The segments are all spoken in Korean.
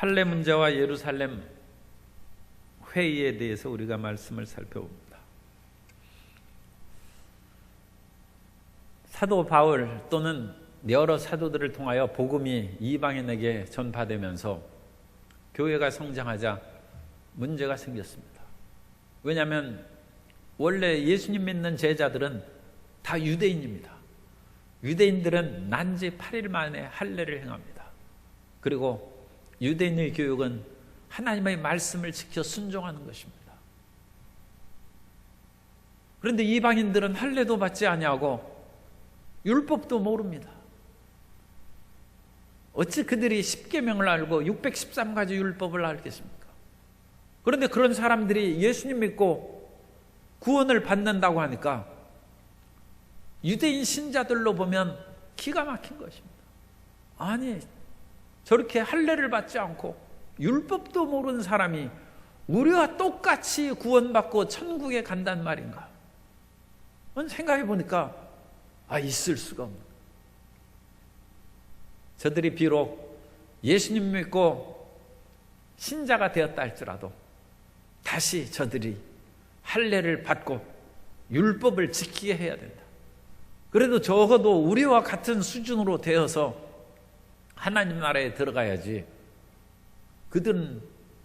할례 문제와 예루살렘 회의에 대해서 우리가 말씀을 살펴봅니다. 사도 바울 또는 여러 사도들을 통하여 복음이 이방인에게 전파되면서 교회가 성장하자 문제가 생겼습니다. 왜냐하면 원래 예수님 믿는 제자들은 다 유대인입니다. 유대인들은 난지 8일 만에 할례를 행합니다. 그리고 유대인의 교육은 하나님의 말씀을 지켜 순종하는 것입니다. 그런데 이방인들은 할례도 받지 아니하고 율법도 모릅니다. 어찌 그들이 십계명을 알고 613가지 율법을 알겠습니까? 그런데 그런 사람들이 예수님 믿고 구원을 받는다고 하니까 유대인 신자들로 보면 기가 막힌 것입니다. 아니, 저렇게 할례를 받지 않고 율법도 모르는 사람이 우리와 똑같이 구원받고 천국에 간단 말인가? 생각해 보니까 있을 수가 없는. 저들이 비록 예수님 믿고 신자가 되었다 할지라도 다시 저들이 할례를 받고 율법을 지키게 해야 된다. 그래도 적어도 우리와 같은 수준으로 되어서 하나님 나라에 들어가야지. 그들은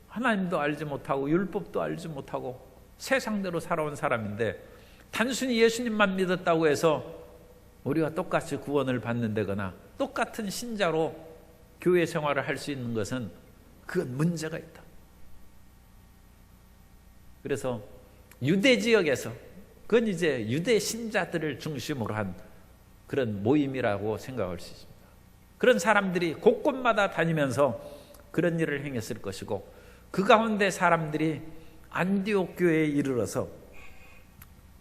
하나님도 알지 못하고 율법도 알지 못하고 세상대로 살아온 사람인데 단순히 예수님만 믿었다고 해서 우리와 똑같이 구원을 받는다거나 똑같은 신자로 교회 생활을 할 수 있는 것은 그건 문제가 있다. 그래서 유대 지역에서 그건 이제 유대 신자들을 중심으로 한 그런 모임이라고 생각할 수 있습니다. 그런 사람들이 곳곳마다 다니면서 그런 일을 행했을 것이고 그 가운데 사람들이 안디옥 교회에 이르러서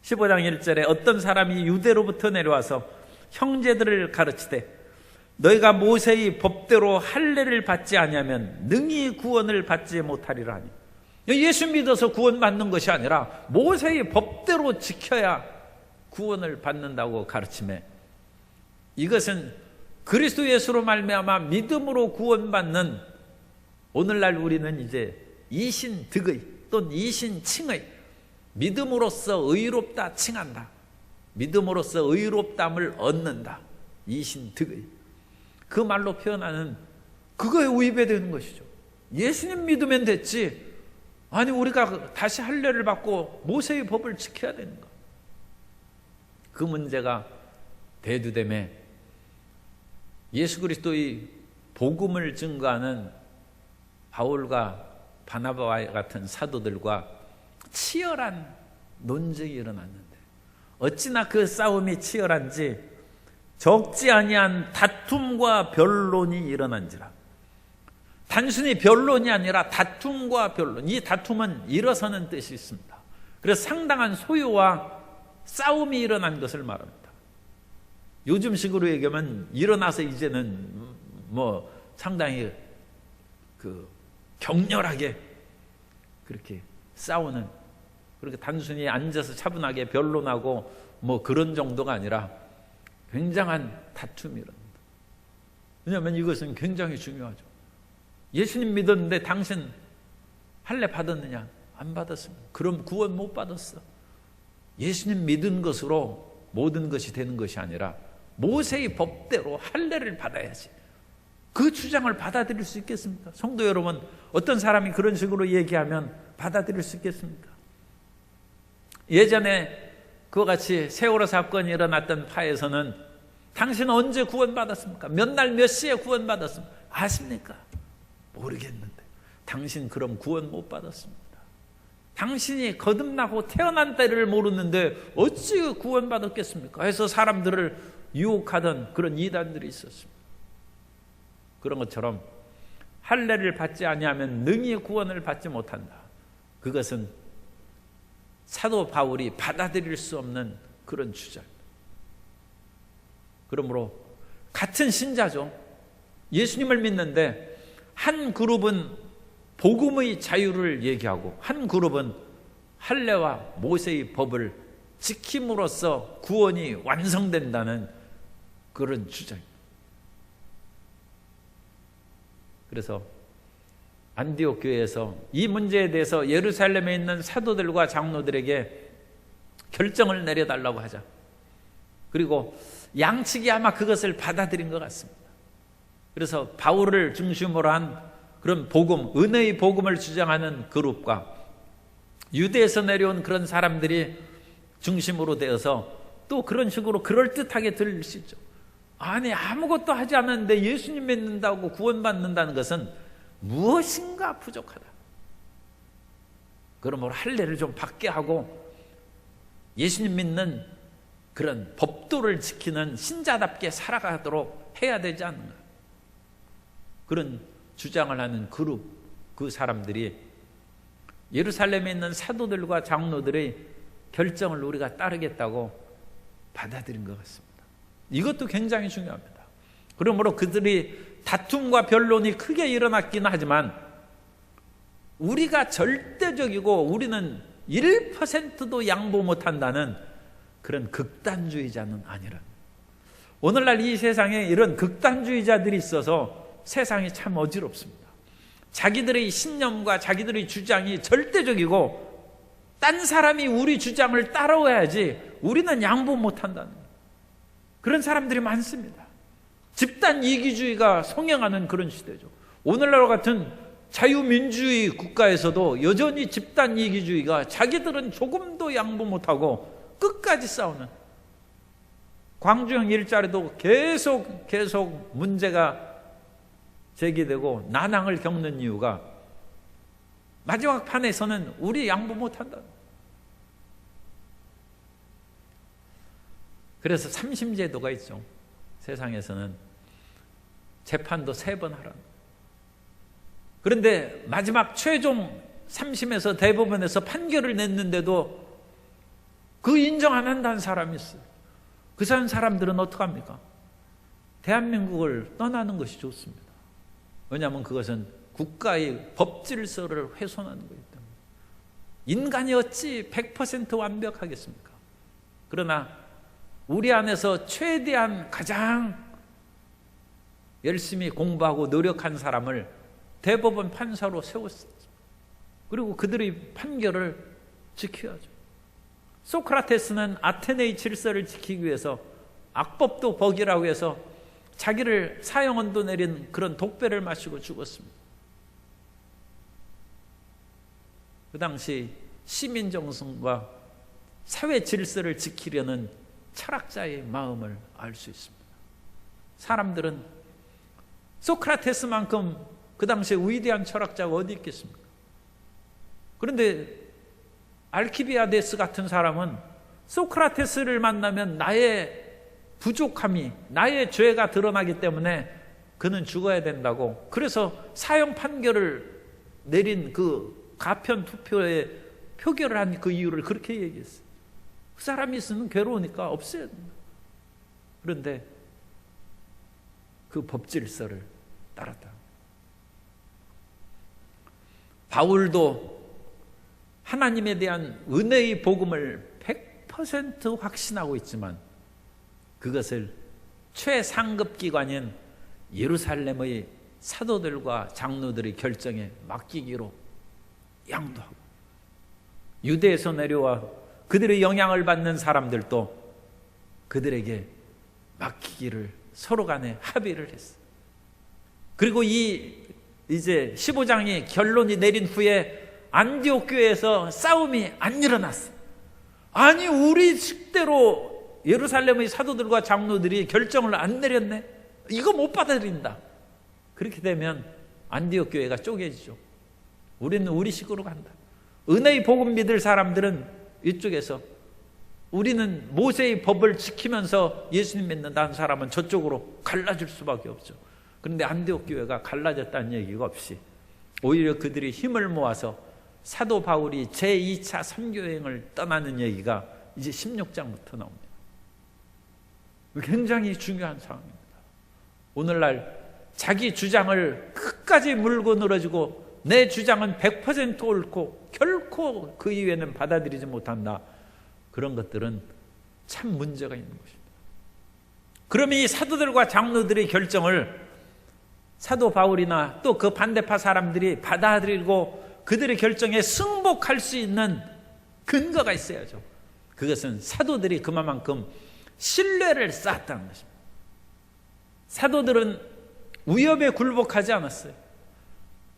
15장 1절에 어떤 사람이 유대로부터 내려와서 형제들을 가르치되 너희가 모세의 법대로 할례를 받지 아니하면 능히 구원을 받지 못하리라 하니, 예수 믿어서 구원받는 것이 아니라 모세의 법대로 지켜야 구원을 받는다고 가르치매 이것은 그리스도 예수로 말미암아 믿음으로 구원받는 오늘날 우리는 이제 이신득의 또는 이신칭의 믿음으로써 의롭다 칭한다. 믿음으로써 의롭담을 얻는다. 이신득의. 그 말로 표현하는 그거에 위배되는 것이죠. 예수님 믿으면 됐지. 아니 우리가 다시 할례를 받고 모세의 법을 지켜야 되는가. 그 문제가 대두됨에 예수 그리스도의 복음을 증거하는 바울과 바나바와 같은 사도들과 치열한 논쟁이 일어났는데 어찌나 그 싸움이 치열한지 적지 아니한 다툼과 변론이 일어난지라. 단순히 변론이 아니라 다툼과 변론. 이 다툼은 일어서는 뜻이 있습니다. 그래서 상당한 소요와 싸움이 일어난 것을 말합니다. 요즘식으로 얘기하면 일어나서 이제는 상당히 격렬하게 그렇게 싸우는, 그렇게 단순히 앉아서 차분하게 변론하고 그런 정도가 아니라 굉장한 다툼이 일어납니다. 왜냐하면 이것은 굉장히 중요하죠. 예수님 믿었는데 당신 할례 받았느냐? 안 받았습니다. 그럼 구원 못 받았어. 예수님 믿은 것으로 모든 것이 되는 것이 아니라 모세의 법대로 할례를 받아야지. 그 주장을 받아들일 수 있겠습니까? 성도 여러분, 어떤 사람이 그런 식으로 얘기하면 받아들일 수 있겠습니까? 예전에 그와 같이 세월호 사건이 일어났던 파에서는 당신은 언제 구원받았습니까? 몇 날 몇 시에 구원받았습니까? 아십니까? 모르겠는데 당신 그럼 구원 못 받았습니다. 당신이 거듭나고 태어난 때를 모르는데 어찌 구원받았겠습니까? 해서 사람들을 유혹하던 그런 이단들이 있었습니다. 그런 것처럼 할례를 받지 아니하면 능히 구원을 받지 못한다. 그것은 사도 바울이 받아들일 수 없는 그런 주장입니다. 그러므로 같은 신자죠. 예수님을 믿는데 한 그룹은 복음의 자유를 얘기하고 한 그룹은 할례와 모세의 법을 지킴으로써 구원이 완성된다는 그런 주장입니다. 그래서 안디옥 교회에서 이 문제에 대해서 예루살렘에 있는 사도들과 장로들에게 결정을 내려달라고 하자. 그리고 양측이 아마 그것을 받아들인 것 같습니다. 그래서 바울을 중심으로 한 그런 복음, 은혜의 복음을 주장하는 그룹과 유대에서 내려온 그런 사람들이 중심으로 되어서 또 그런 식으로 그럴듯하게 들릴 수 있죠. 아니, 아무것도 하지 않았는데 예수님 믿는다고 구원받는다는 것은 무엇인가 부족하다. 그러므로 할례를 좀 받게 하고 예수님 믿는 그런 법도를 지키는 신자답게 살아가도록 해야 되지 않는가. 그런 주장을 하는 그룹, 그 사람들이 예루살렘에 있는 사도들과 장로들의 결정을 우리가 따르겠다고 받아들인 것 같습니다. 이것도 굉장히 중요합니다. 그러므로 그들이 다툼과 변론이 크게 일어났긴 하지만 우리가 절대적이고 우리는 1%도 양보 못한다는 그런 극단주의자는 아니라, 오늘날 이 세상에 이런 극단주의자들이 있어서 세상이 참 어지럽습니다. 자기들의 신념과 자기들의 주장이 절대적이고 딴 사람이 우리 주장을 따라와야지 우리는 양보 못한다는 그런 사람들이 많습니다. 집단 이기주의가 성행하는 그런 시대죠. 오늘날 같은 자유민주주의 국가에서도 여전히 집단 이기주의가, 자기들은 조금도 양보 못하고 끝까지 싸우는, 광주형 일자리도 계속 문제가 제기되고 난항을 겪는 이유가 마지막 판에서는 우리 양보 못한다. 그래서 3심제도가 있죠. 세상에서는 재판도 3번 하라. 그런데 마지막 최종 3심에서 대법원에서 판결을 냈는데도 그 인정 안 한다는 사람이 있어요. 그 사람들은 어떡합니까? 대한민국을 떠나는 것이 좋습니다. 왜냐하면 그것은 국가의 법 질서를 훼손하는 거기 때문에. 인간이 어찌 100% 완벽하겠습니까? 그러나 우리 안에서 최대한 가장 열심히 공부하고 노력한 사람을 대법원 판사로 세웠습니다. 그리고 그들의 판결을 지켜야죠. 소크라테스는 아테네의 질서를 지키기 위해서 악법도 법이라고 해서 자기를 사형언도 내린 그런 독배를 마시고 죽었습니다. 그 당시 시민 정신과 사회 질서를 지키려는 철학자의 마음을 알 수 있습니다. 사람들은 소크라테스만큼 그 당시에 위대한 철학자가 어디 있겠습니까? 그런데 알키비아데스 같은 사람은 소크라테스를 만나면 나의 부족함이, 나의 죄가 드러나기 때문에 그는 죽어야 된다고, 그래서 사형 판결을 내린 그 가편 투표에 표결을 한 그 이유를 그렇게 얘기했어요. 그 사람이 있으면 괴로우니까 없애야 된다. 그런데 그 법질서를 따랐다. 바울도 하나님에 대한 은혜의 복음을 100% 확신하고 있지만 그것을 최상급 기관인 예루살렘의 사도들과 장로들의 결정에 맡기기로 양도하고, 유대에서 내려와 그들의 영향을 받는 사람들도 그들에게 맡기기를 서로 간에 합의를 했어요. 그리고 이제 15장이 결론이 내린 후에 안디옥 교회에서 싸움이 안 일어났어. 아니, 우리 식대로 예루살렘의 사도들과 장로들이 결정을 안 내렸네. 이거 못 받아들인다. 그렇게 되면 안디옥 교회가 쪼개지죠. 우리는 우리 식으로 간다. 은혜의 복음 믿을 사람들은 이쪽에서, 우리는 모세의 법을 지키면서 예수님 믿는다는 사람은 저쪽으로 갈라질 수밖에 없죠. 그런데 안디옥 교회가 갈라졌다는 얘기가 없이 오히려 그들이 힘을 모아서 사도 바울이 제2차 선교여행을 떠나는 얘기가 이제 16장부터 나옵니다. 굉장히 중요한 상황입니다. 오늘날 자기 주장을 끝까지 물고 늘어지고 내 주장은 100% 옳고 결코 그 이외에는 받아들이지 못한다. 그런 것들은 참 문제가 있는 것입니다. 그러면 이 사도들과 장로들의 결정을 사도 바울이나 또 그 반대파 사람들이 받아들이고 그들의 결정에 승복할 수 있는 근거가 있어야죠. 그것은 사도들이 그만큼 신뢰를 쌓았다는 것입니다. 사도들은 위협에 굴복하지 않았어요.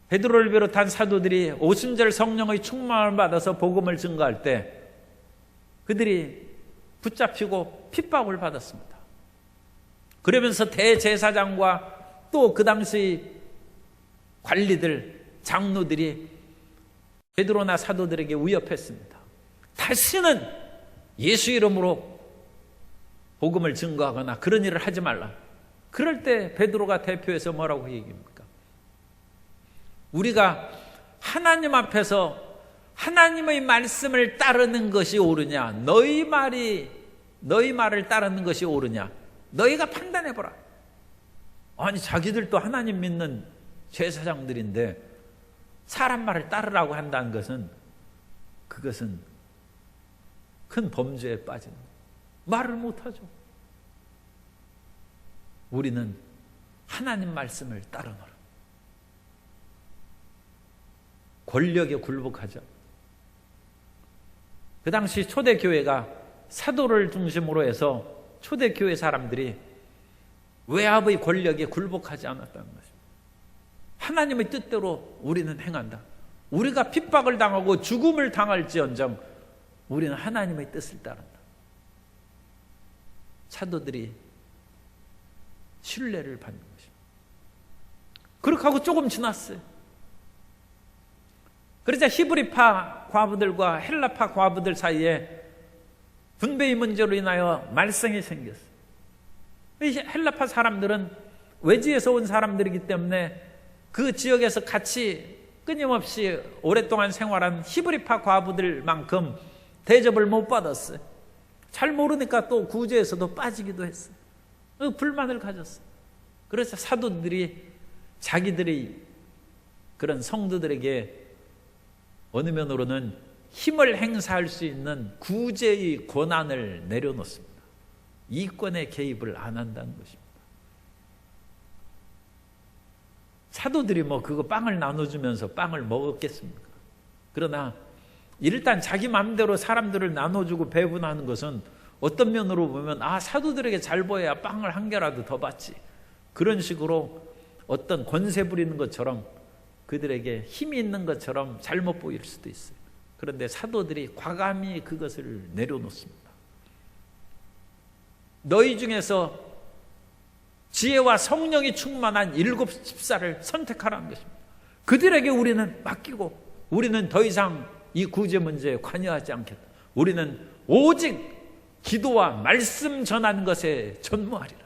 베드로를 비롯한 사도들이 오순절 성령의 충만을 받아서 복음을 증거할 때 그들이 붙잡히고 핍박을 받았습니다. 그러면서 대제사장과 또 그 당시 관리들, 장로들이 베드로나 사도들에게 위협했습니다. 다시는 예수 이름으로 복음을 증거하거나 그런 일을 하지 말라. 그럴 때 베드로가 대표해서 뭐라고 얘기합니까? 우리가 하나님 앞에서 하나님의 말씀을 따르는 것이 옳으냐, 너희 말을 따르는 것이 옳으냐, 너희가 판단해보라. 아니, 자기들도 하나님 믿는 제사장들인데 사람 말을 따르라고 한다는 것은 그것은 큰 범죄에 빠지는 거예요. 말을 못하죠. 우리는 하나님 말씀을 따르노라. 권력에 굴복하죠. 그 당시 초대교회가 사도를 중심으로 해서 초대교회 사람들이 외압의 권력에 굴복하지 않았다는 것입니다. 하나님의 뜻대로 우리는 행한다. 우리가 핍박을 당하고 죽음을 당할지언정 우리는 하나님의 뜻을 따른다. 사도들이 신뢰를 받는 것입니다. 그렇게 하고 조금 지났어요. 그러자 히브리파 과부들과 헬라파 과부들 사이에 분배의 문제로 인하여 말썽이 생겼어요. 헬라파 사람들은 외지에서 온 사람들이기 때문에 그 지역에서 같이 끊임없이 오랫동안 생활한 히브리파 과부들만큼 대접을 못 받았어요. 잘 모르니까 또 구제에서도 빠지기도 했어요. 불만을 가졌어요. 그래서 사도들이 자기들이 그런 성도들에게 어느 면으로는 힘을 행사할 수 있는 구제의 권한을 내려놓습니다. 이권에 개입을 안 한다는 것입니다. 사도들이 그거 빵을 나눠주면서 빵을 먹었겠습니까? 그러나 일단 자기 마음대로 사람들을 나눠주고 배분하는 것은 어떤 면으로 보면 사도들에게 잘 보여야 빵을 한 개라도 더 받지. 그런 식으로 어떤 권세 부리는 것처럼 그들에게 힘이 있는 것처럼 잘못 보일 수도 있어요. 그런데 사도들이 과감히 그것을 내려놓습니다. 너희 중에서 지혜와 성령이 충만한 7 집사를 선택하라는 것입니다. 그들에게 우리는 맡기고 우리는 더 이상 이 구제 문제에 관여하지 않겠다. 우리는 오직 기도와 말씀 전하는 것에 전무하리라.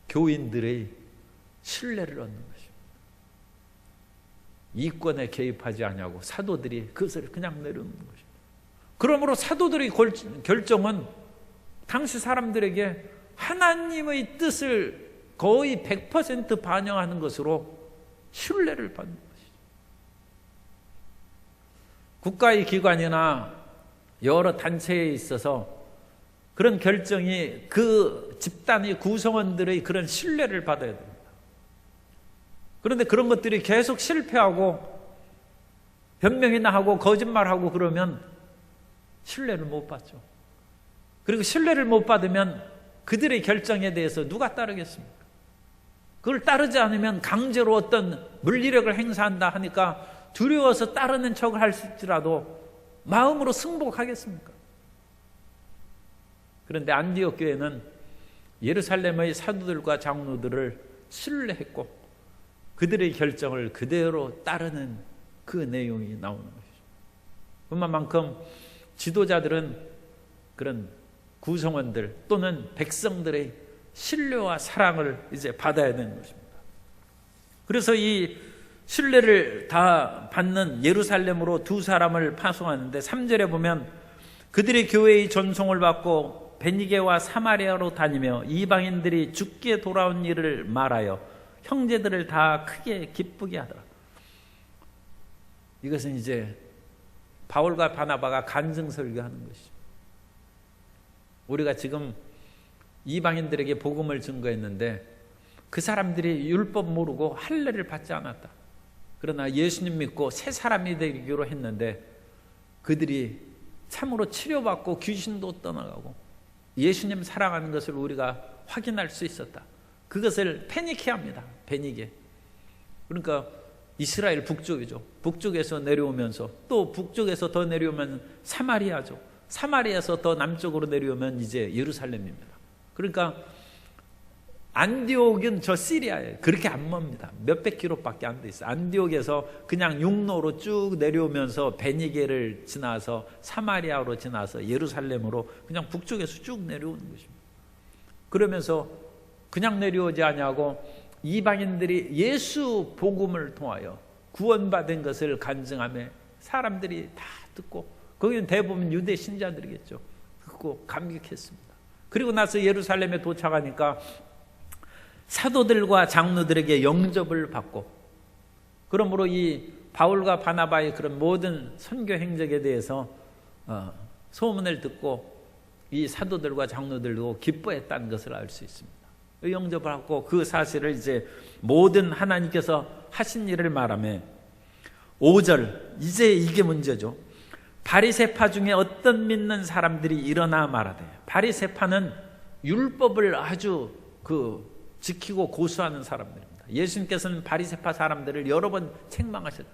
교인들의 신뢰를 얻는 것입니다. 이권에 개입하지 않냐고 사도들이 그것을 그냥 내려놓는 것입니다. 그러므로 사도들의 결정은 당시 사람들에게 하나님의 뜻을 거의 100% 반영하는 것으로 신뢰를 받는 것이죠. 국가의 기관이나 여러 단체에 있어서 그런 결정이 그 집단의 구성원들의 그런 신뢰를 받아야 됩니다. 그런데 그런 것들이 계속 실패하고 변명이나 하고 거짓말하고 그러면 신뢰를 못 받죠. 그리고 신뢰를 못 받으면 그들의 결정에 대해서 누가 따르겠습니까? 그걸 따르지 않으면 강제로 어떤 물리력을 행사한다 하니까 두려워서 따르는 척을 할지라도 마음으로 승복하겠습니까? 그런데 안디옥 교회는 예루살렘의 사도들과 장로들을 신뢰했고 그들의 결정을 그대로 따르는 그 내용이 나오는 것이죠. 그만큼 지도자들은 그런 구성원들 또는 백성들의 신뢰와 사랑을 이제 받아야 되는 것입니다. 그래서 이 신뢰를 다 받는 예루살렘으로 2 사람을 파송하는데 3절에 보면 그들의 교회의 전송을 받고 베니게와 사마리아로 다니며 이방인들이 죽게 돌아온 일을 말하여 형제들을 다 크게 기쁘게 하더라. 이것은 이제 바울과 바나바가 간증 설교하는 것이죠. 우리가 지금 이방인들에게 복음을 증거했는데 그 사람들이 율법 모르고 할례를 받지 않았다. 그러나 예수님 믿고 새 사람이 되기로 했는데 그들이 참으로 치료받고 귀신도 떠나가고 예수님 사랑하는 것을 우리가 확인할 수 있었다. 그것을 페니케아입니다. 베니게. 그러니까 이스라엘 북쪽이죠. 북쪽에서 내려오면서 또 북쪽에서 더 내려오면 사마리아죠. 사마리아에서 더 남쪽으로 내려오면 이제 예루살렘입니다. 그러니까 안디옥은 저 시리아에 그렇게 안 멉니다. 몇백 킬로밖에 안 돼 있어요. 안디옥에서 그냥 육로로 쭉 내려오면서 베니게를 지나서 사마리아로 지나서 예루살렘으로 그냥 북쪽에서 쭉 내려오는 것입니다. 그러면서 그냥 내려오지 아니하고 이방인들이 예수 복음을 통하여 구원받은 것을 간증하며 사람들이 다 듣고 거기는 대부분 유대 신자들이겠죠. 듣고 감격했습니다. 그리고 나서 예루살렘에 도착하니까 사도들과 장로들에게 영접을 받고 그러므로 이 바울과 바나바의 그런 모든 선교 행적에 대해서 소문을 듣고 이 사도들과 장로들도 기뻐했다는 것을 알 수 있습니다. 영접을 받고 그 사실을 이제 모든 하나님께서 하신 일을 말하며 5절 이제 이게 문제죠. 바리새파 중에 어떤 믿는 사람들이 일어나 말하되 바리새파는 율법을 아주 지키고 고수하는 사람들입니다. 예수님께서는 바리새파 사람들을 여러 번 책망하셨죠.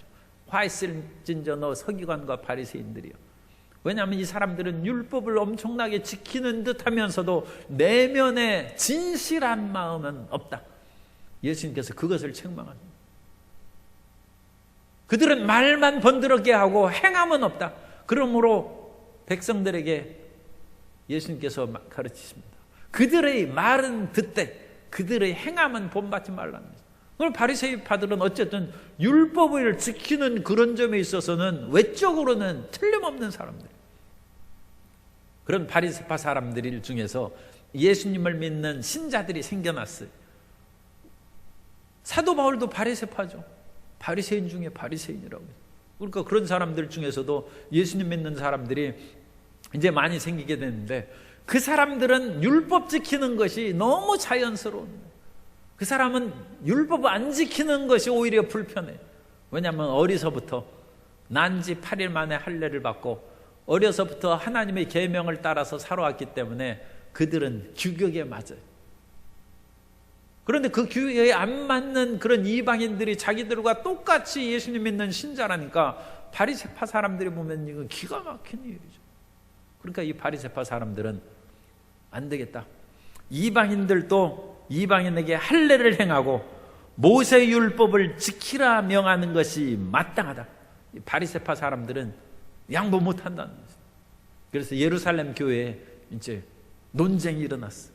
화 있을진저 너 서기관과 바리새인들이요. 왜냐하면 이 사람들은 율법을 엄청나게 지키는 듯하면서도 내면에 진실한 마음은 없다. 예수님께서 그것을 책망합니다. 그들은 말만 번드럽게 하고 행함은 없다. 그러므로 백성들에게 예수님께서 가르치십니다. 그들의 말은 듣되 그들의 행함은 본받지 말라는 거죠. 그럼 바리새파들은 어쨌든 율법을 지키는 그런 점에 있어서는 외적으로는 틀림없는 사람들. 그런 바리새파 사람들 중에서 예수님을 믿는 신자들이 생겨났어요. 사도 바울도 바리새파죠. 바리새인 중에 바리새인이라고. 그러니까 그런 사람들 중에서도 예수님 믿는 사람들이 이제 많이 생기게 됐는데 그 사람들은 율법 지키는 것이 너무 자연스러운 거예요. 그 사람은 율법 안 지키는 것이 오히려 불편해. 왜냐하면 어려서부터 난지 8일 만에 할례를 받고 어려서부터 하나님의 계명을 따라서 살아왔기 때문에 그들은 규격에 맞아요. 그런데 그 규격에 안 맞는 그런 이방인들이 자기들과 똑같이 예수님 믿는 신자라니까 바리새파 사람들이 보면 이건 기가 막힌 일이죠. 그러니까 이 바리새파 사람들은 안 되겠다. 이방인들도 이방인에게 할례를 행하고 모세 율법을 지키라 명하는 것이 마땅하다. 이 바리새파 사람들은 양보 못 한다는 거죠. 그래서 예루살렘 교회에 이제 논쟁이 일어났어.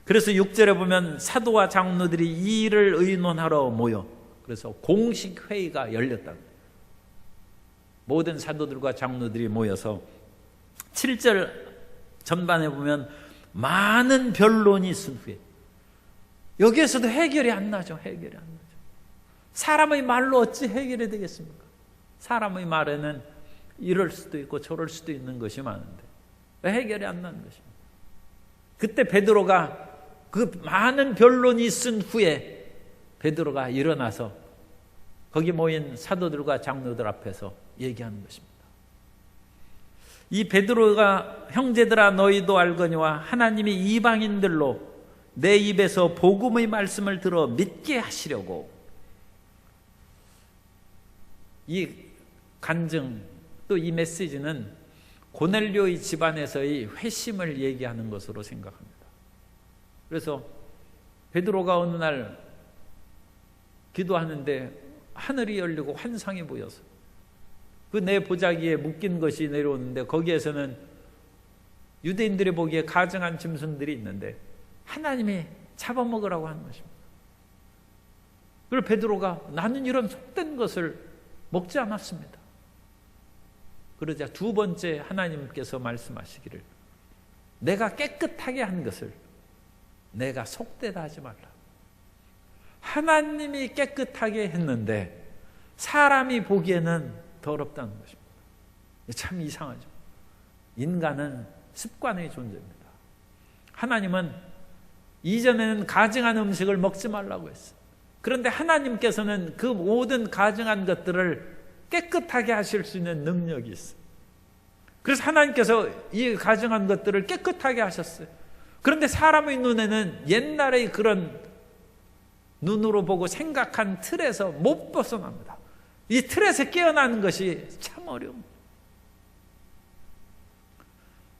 그래서 6절에 보면 사도와 장로들이 이 일을 의논하러 모여 그래서 공식 회의가 열렸다. 모든 사도들과 장로들이 모여서 7절 전반에 보면 많은 변론이 있은 후에 여기에서도 해결이 안 나죠. 해결이 안 나죠. 사람의 말로 어찌 해결이 되겠습니까? 사람의 말에는 이럴 수도 있고 저럴 수도 있는 것이 많은데 왜 해결이 안 나는 것입니까? 그때 베드로가 그 많은 변론이 있은 후에 베드로가 일어나서 거기 모인 사도들과 장로들 앞에서 얘기하는 것입니다. 이 베드로가 형제들아 너희도 알거니와 하나님이 이방인들로 내 입에서 복음의 말씀을 들어 믿게 하시려고 이 간증 또 이 메시지는 고넬료의 집안에서의 회심을 얘기하는 것으로 생각합니다. 그래서 베드로가 어느 날 기도하는데 하늘이 열리고 환상이 보여서 그 내 보자기에 묶인 것이 내려오는데 거기에서는 유대인들이 보기에 가증한 짐승들이 있는데 하나님이 잡아먹으라고 하는 것입니다. 그리고 베드로가 나는 이런 속된 것을 먹지 않았습니다. 그러자 두 번째 하나님께서 말씀하시기를 내가 깨끗하게 한 것을 내가 속되다 하지 말라. 하나님이 깨끗하게 했는데 사람이 보기에는 더럽다는 것입니다. 참 이상하죠. 인간은 습관의 존재입니다. 하나님은 이전에는 가증한 음식을 먹지 말라고 했어요. 그런데 하나님께서는 그 모든 가증한 것들을 깨끗하게 하실 수 있는 능력이 있어요. 그래서 하나님께서 이 가증한 것들을 깨끗하게 하셨어요. 그런데 사람의 눈에는 옛날의 그런 눈으로 보고 생각한 틀에서 못 벗어납니다. 이 틀에서 깨어나는 것이 참 어려운,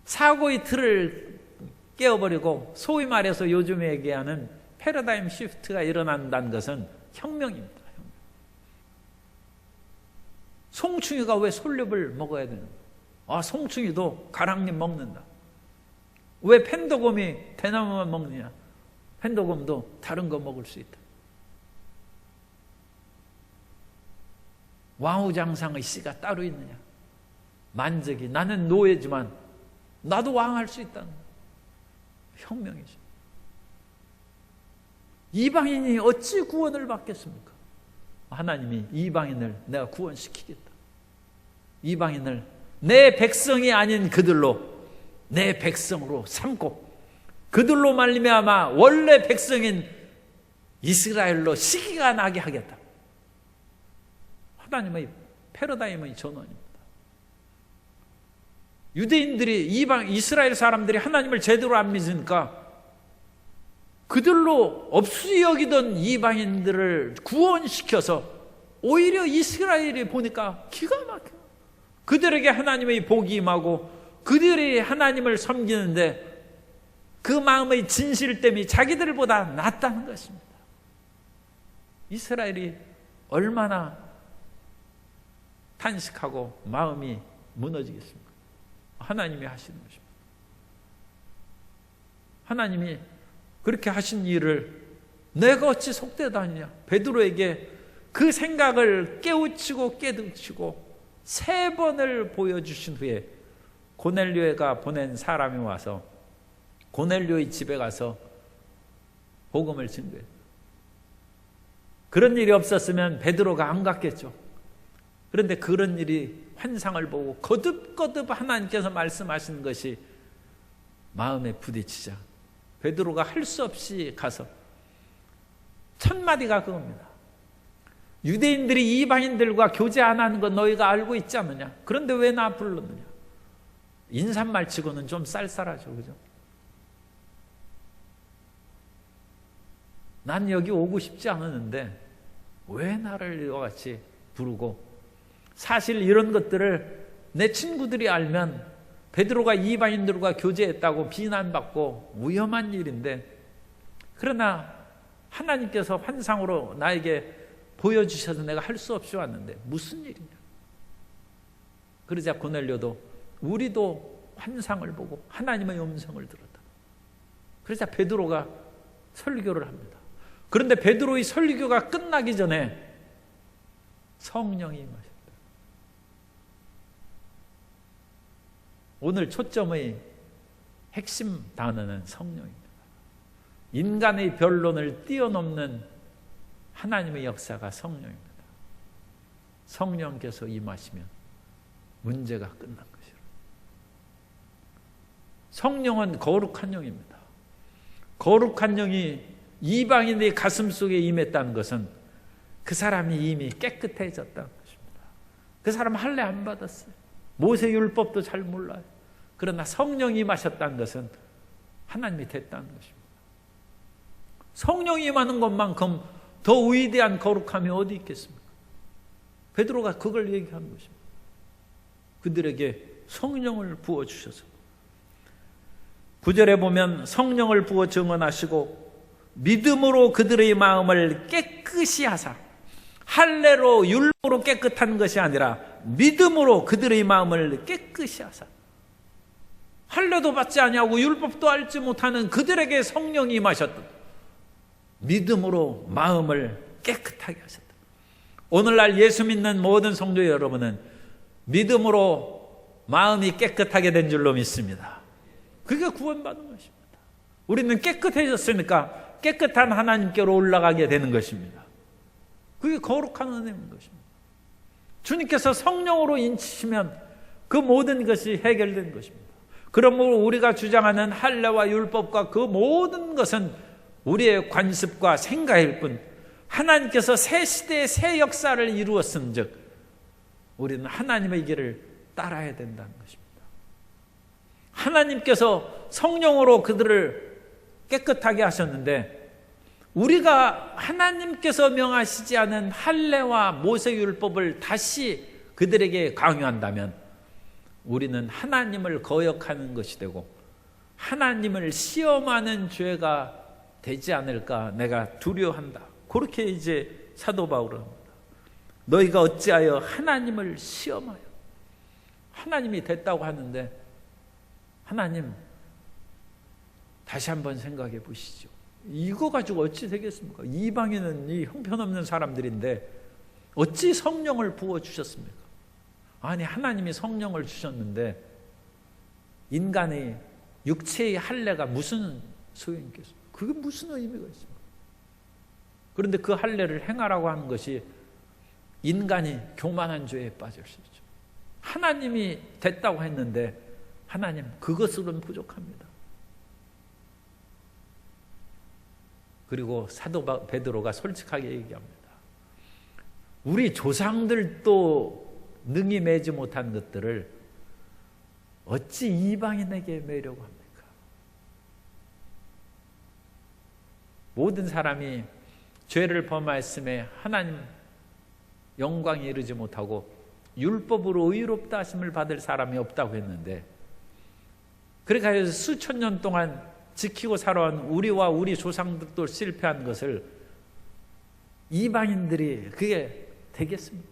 사고의 틀을 깨어버리고 소위 말해서 요즘 얘기하는 패러다임 시프트가 일어난다는 것은 혁명입니다. 송충이가 왜 솔잎을 먹어야 되는 거야? 송충이도 가랑잎 먹는다. 왜 펜도곰이 대나무만 먹느냐? 펜도곰도 다른 거 먹을 수 있다. 왕후장상의 씨가 따로 있느냐? 만적이 나는 노예지만 나도 왕할 수 있다는 거야. 혁명이죠. 이방인이 어찌 구원을 받겠습니까? 하나님이 이방인을 내가 구원시키겠다. 이방인을 내 백성이 아닌 그들로 내 백성으로 삼고 그들로 말미암아 원래 백성인 이스라엘로 시기가 나게 하겠다. 하나님의 패러다임의 전환입니다. 유대인들이 이스라엘 사람들이 하나님을 제대로 안 믿으니까 그들로 없이 여기던 이방인들을 구원시켜서 오히려 이스라엘이 보니까 기가 막혀. 그들에게 하나님의 복이 임하고 그들이 하나님을 섬기는데 그 마음의 진실됨이 자기들보다 낫다는 것입니다. 이스라엘이 얼마나 탄식하고 마음이 무너지겠습니까? 하나님이 하시는 것입니다. 하나님이 그렇게 하신 일을 내가 어찌 속되다느냐? 베드로에게 그 생각을 깨우치고 깨우치고 3번을 보여주신 후에 고넬료가 보낸 사람이 와서 고넬료의 집에 가서 복음을 증거해요. 그런 일이 없었으면 베드로가 안 갔겠죠. 그런데 그런 일이 환상을 보고 거듭거듭 하나님께서 말씀하시는 것이 마음에 부딪히자 베드로가 할 수 없이 가서 첫 마디가 그겁니다. 유대인들이 이방인들과 교제 안 하는 건 너희가 알고 있지 않느냐? 그런데 왜 나 불렀느냐? 인사말 치고는 좀 쌀쌀하죠, 그죠? 난 여기 오고 싶지 않았는데 왜 나를 이와 같이 부르고, 사실 이런 것들을 내 친구들이 알면 베드로가 이방인들과 교제했다고 비난받고 위험한 일인데, 그러나 하나님께서 환상으로 나에게 보여주셔서 내가 할 수 없이 왔는데 무슨 일이냐? 그러자 고넬료도 우리도 환상을 보고 하나님의 음성을 들었다. 그러자 베드로가 설교를 합니다. 그런데 베드로의 설교가 끝나기 전에 성령이 임하셨다. 오늘 초점의 핵심 단어는 성령입니다. 인간의 변론을 뛰어넘는 하나님의 역사가 성령입니다. 성령께서 임하시면 문제가 끝난 것이라. 성령은 거룩한 영입니다. 거룩한 영이 이방인의 가슴 속에 임했다는 것은 그 사람이 이미 깨끗해졌다는 것입니다. 그 사람 할례 안 받았어요. 모세율법도 잘 몰라요. 그러나 성령이 임하셨다는 것은 하나님이 됐다는 것입니다. 성령이 임하는 것만큼 더 위대한 거룩함이 어디 있겠습니까? 베드로가 그걸 얘기하는 것입니다. 그들에게 성령을 부어주셔서 9절에 보면 성령을 부어 증언하시고 믿음으로 그들의 마음을 깨끗이 하사, 할례로 율법으로 깨끗한 것이 아니라 믿음으로 그들의 마음을 깨끗이 하사, 할례도 받지 아니하고 율법도 알지 못하는 그들에게 성령이 임하셨다. 믿음으로 마음을 깨끗하게 하셨다. 오늘날 예수 믿는 모든 성도 여러분은 믿음으로 마음이 깨끗하게 된 줄로 믿습니다. 그게 구원받은 것입니다. 우리는 깨끗해졌으니까 깨끗한 하나님께로 올라가게 되는 것입니다. 그게 거룩한 은혜인 것입니다. 주님께서 성령으로 인치시면 그 모든 것이 해결된 것입니다. 그러므로 우리가 주장하는 할례와 율법과 그 모든 것은 우리의 관습과 생각일 뿐, 하나님께서 새 시대의 새 역사를 이루었은즉 우리는 하나님의 길을 따라야 된다는 것입니다. 하나님께서 성령으로 그들을 깨끗하게 하셨는데, 우리가 하나님께서 명하시지 않은 할례와 모세율법을 다시 그들에게 강요한다면 우리는 하나님을 거역하는 것이 되고 하나님을 시험하는 죄가 되지 않을까 내가 두려워한다. 그렇게 이제 사도 바울은 합니다. 너희가 어찌하여 하나님을 시험하여. 하나님이 됐다고 하는데, 하나님 다시 한번 생각해 보시죠. 이거 가지고 어찌 되겠습니까? 이방인은 이 형편없는 사람들인데 어찌 성령을 부어주셨습니까? 아니, 하나님이 성령을 주셨는데 인간의 육체의 할례가 무슨 소용이 있겠습니까? 그게 무슨 의미가 있습니까? 그런데 그 할례를 행하라고 하는 것이 인간이 교만한 죄에 빠질 수 있죠. 하나님이 됐다고 했는데 하나님, 그것으로는 부족합니다. 그리고 사도 베드로가 솔직하게 얘기합니다. 우리 조상들도 능히 매지 못한 것들을 어찌 이방인에게 매려고 합니까? 모든 사람이 죄를 범하였음에 하나님 영광에 이르지 못하고 율법으로 의롭다 하심을 받을 사람이 없다고 했는데, 그러니까 수천 년 동안 지키고 살아온 우리와 우리 조상들도 실패한 것을 이방인들이 그게 되겠습니까?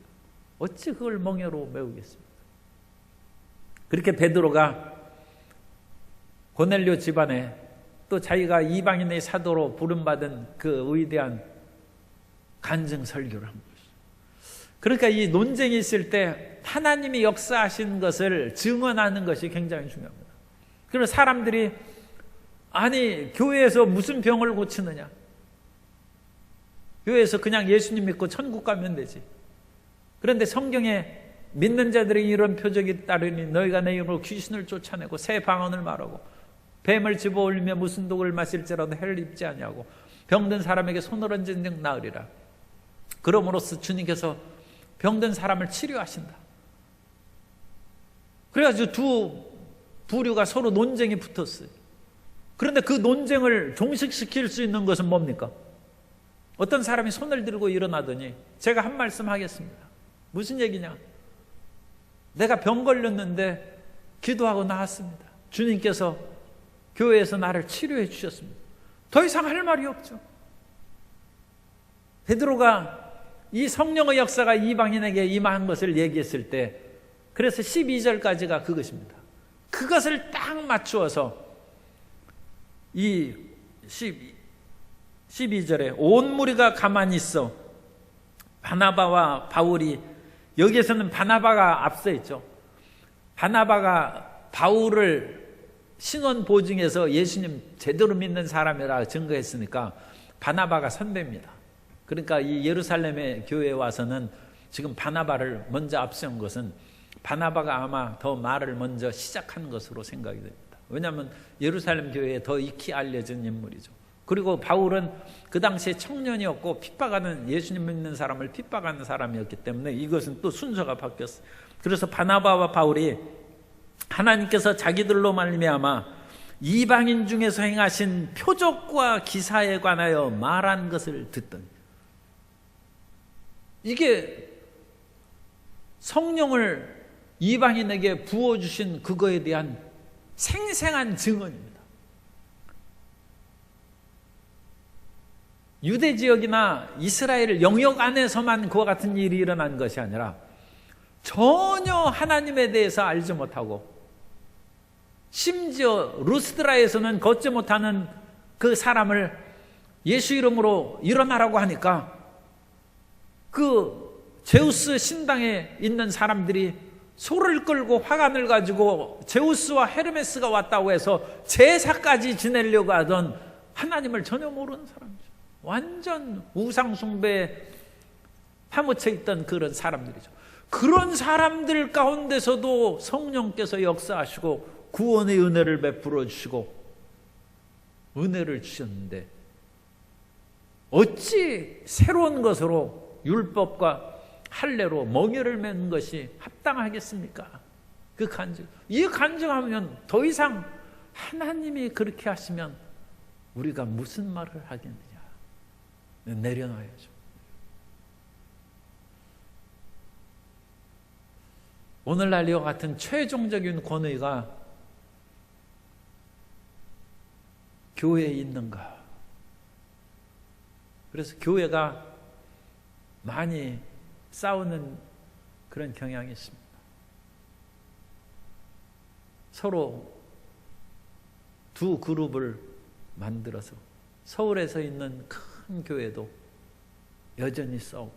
어찌 그걸 멍에로 메우겠습니까? 그렇게 베드로가 고넬료 집안에 또 자기가 이방인의 사도로 부름받은 그 위대한 간증 설교를 한 것이죠. 그러니까 이 논쟁이 있을 때 하나님이 역사하신 것을 증언하는 것이 굉장히 중요합니다. 그래서 사람들이 아니, 교회에서 무슨 병을 고치느냐? 교회에서 그냥 예수님 믿고 천국 가면 되지. 그런데 성경에 믿는 자들이 이런 표적이 따르니 너희가 내 이름으로 귀신을 쫓아내고 새 방언을 말하고 뱀을 집어올리며 무슨 독을 마실지라도 해를 입지 아니하고 병든 사람에게 손을 얹은 즉 나으리라. 그러므로써 주님께서 병든 사람을 치료하신다. 그래가지고 두 부류가 서로 논쟁이 붙었어요. 그런데 그 논쟁을 종식시킬 수 있는 것은 뭡니까? 어떤 사람이 손을 들고 일어나더니 제가 한 말씀 하겠습니다. 무슨 얘기냐? 내가 병 걸렸는데 기도하고 나았습니다. 주님께서 교회에서 나를 치료해 주셨습니다. 더 이상 할 말이 없죠. 베드로가 이 성령의 역사가 이방인에게 임한 것을 얘기했을 때, 그래서 12절까지가 그것입니다. 그것을 딱 맞추어서 이 12절에 온 무리가 가만히 있어 바나바와 바울이, 여기에서는 바나바가 앞서 있죠. 바나바가 바울을 신원 보증해서 예수님 제대로 믿는 사람이라 증거했으니까 바나바가 선배입니다. 그러니까 이 예루살렘의 교회에 와서는 지금 바나바를 먼저 앞세운 것은 바나바가 아마 더 말을 먼저 시작한 것으로 생각이 됩니다. 왜냐하면 예루살렘 교회에 더 익히 알려진 인물이죠. 그리고 바울은 그 당시에 청년이었고 핍박하는, 예수님 믿는 사람을 핍박하는 사람이었기 때문에 이것은 또 순서가 바뀌었어요. 그래서 바나바와 바울이 하나님께서 자기들로 말미암아 이방인 중에서 행하신 표적과 기사에 관하여 말한 것을 듣더니, 이게 성령을 이방인에게 부어주신 그거에 대한 생생한 증언입니다. 유대 지역이나 이스라엘 영역 안에서만 그와 같은 일이 일어난 것이 아니라 전혀 하나님에 대해서 알지 못하고, 심지어 루스드라에서는 걷지 못하는 그 사람을 예수 이름으로 일어나라고 하니까 그 제우스 신당에 있는 사람들이 소를 끌고 화관을 가지고 제우스와 헤르메스가 왔다고 해서 제사까지 지내려고 하던 하나님을 전혀 모르는 사람이죠. 완전 우상숭배에 파묻혀 있던 그런 사람들이죠. 그런 사람들 가운데서도 성령께서 역사하시고 구원의 은혜를 베풀어 주시고 은혜를 주셨는데 어찌 새로운 것으로 율법과 할례로 멍에를 매는 것이 합당하겠습니까? 이 간증하면 더 이상 하나님이 그렇게 하시면 우리가 무슨 말을 하겠느냐? 내려놔야죠. 오늘날 이와 같은 최종적인 권위가 교회에 있는가? 그래서 교회가 많이 싸우는 그런 경향이 있습니다. 서로 두 그룹을 만들어서 서울에서 있는 큰 교회도 여전히 싸우고,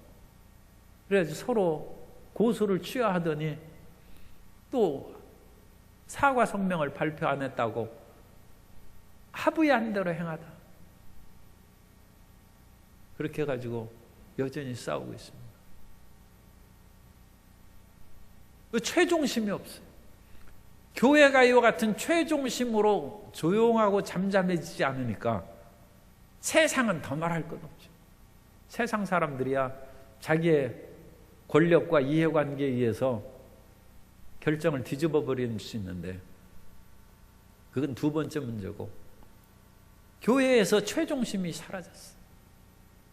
그래서 서로 고소를 취하하더니 또 사과 성명을 발표 안 했다고 합의한 대로 행하다. 그렇게 해가지고 여전히 싸우고 있습니다. 최종심이 없어요. 교회가 이와 같은 최종심으로 조용하고 잠잠해지지 않으니까 세상은 더 말할 것 없죠. 세상 사람들이야 자기의 권력과 이해관계에 의해서 결정을 뒤집어 버릴 수 있는데 그건 두 번째 문제고, 교회에서 최종심이 사라졌어요.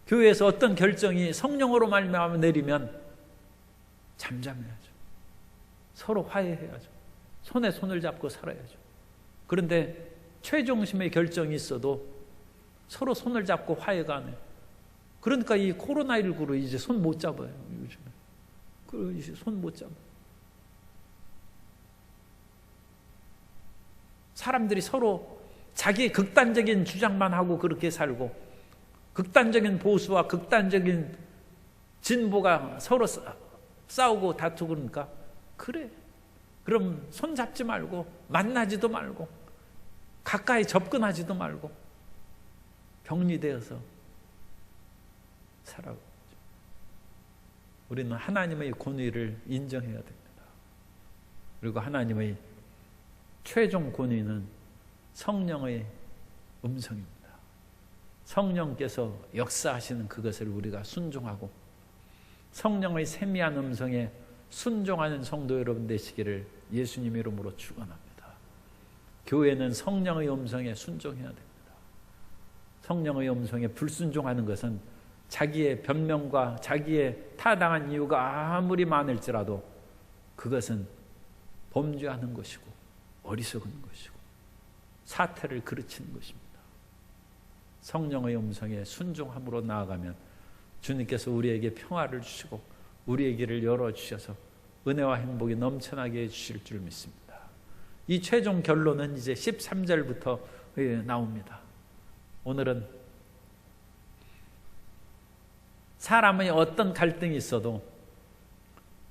교회에서 어떤 결정이 성령으로 말미암아 내리면 잠잠해야죠. 서로 화해해야죠. 손에 손을 잡고 살아야죠. 그런데 최종심의 결정이 있어도 서로 손을 잡고 화해가 안 해요. 그러니까 이 코로나19로 이제 손 못 잡아요. 요즘에 이제 손 못 잡아요. 사람들이 서로 자기 극단적인 주장만 하고 그렇게 살고, 극단적인 보수와 극단적인 진보가 서로 싸우고 다투고, 그러니까 그래. 그럼 손 잡지 말고 만나지도 말고 가까이 접근하지도 말고 격리되어서 살아가고. 우리는 하나님의 권위를 인정해야 됩니다. 그리고 하나님의 최종 권위는 성령의 음성입니다. 성령께서 역사하시는 그것을 우리가 순종하고 성령의 세미한 음성에 순종하는 성도 여러분 되시기를 예수님 이름으로 축원합니다. 교회는 성령의 음성에 순종해야 됩니다. 성령의 음성에 불순종하는 것은 자기의 변명과 자기의 타당한 이유가 아무리 많을지라도 그것은 범죄하는 것이고 어리석은 것이고 사태를 그르치는 것입니다. 성령의 음성에 순종함으로 나아가면 주님께서 우리에게 평화를 주시고 우리의 길을 열어주셔서 은혜와 행복이 넘쳐나게 해주실 줄 믿습니다. 이 최종 결론은 이제 13절부터 나옵니다. 오늘은 사람의 어떤 갈등이 있어도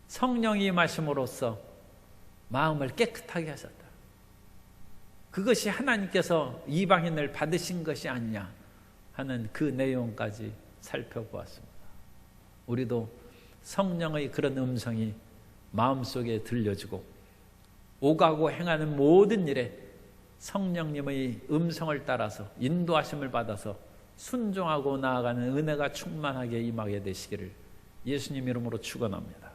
성령이 임하심으로써 마음을 깨끗하게 하셨다. 그것이 하나님께서 이방인을 받으신 것이 아니냐 하는 그 내용까지 살펴보았습니다. 우리도 성령의 그런 음성이 마음속에 들려지고 오가고 행하는 모든 일에 성령님의 음성을 따라서 인도하심을 받아서 순종하고 나아가는 은혜가 충만하게 임하게 되시기를 예수님 이름으로 축원합니다.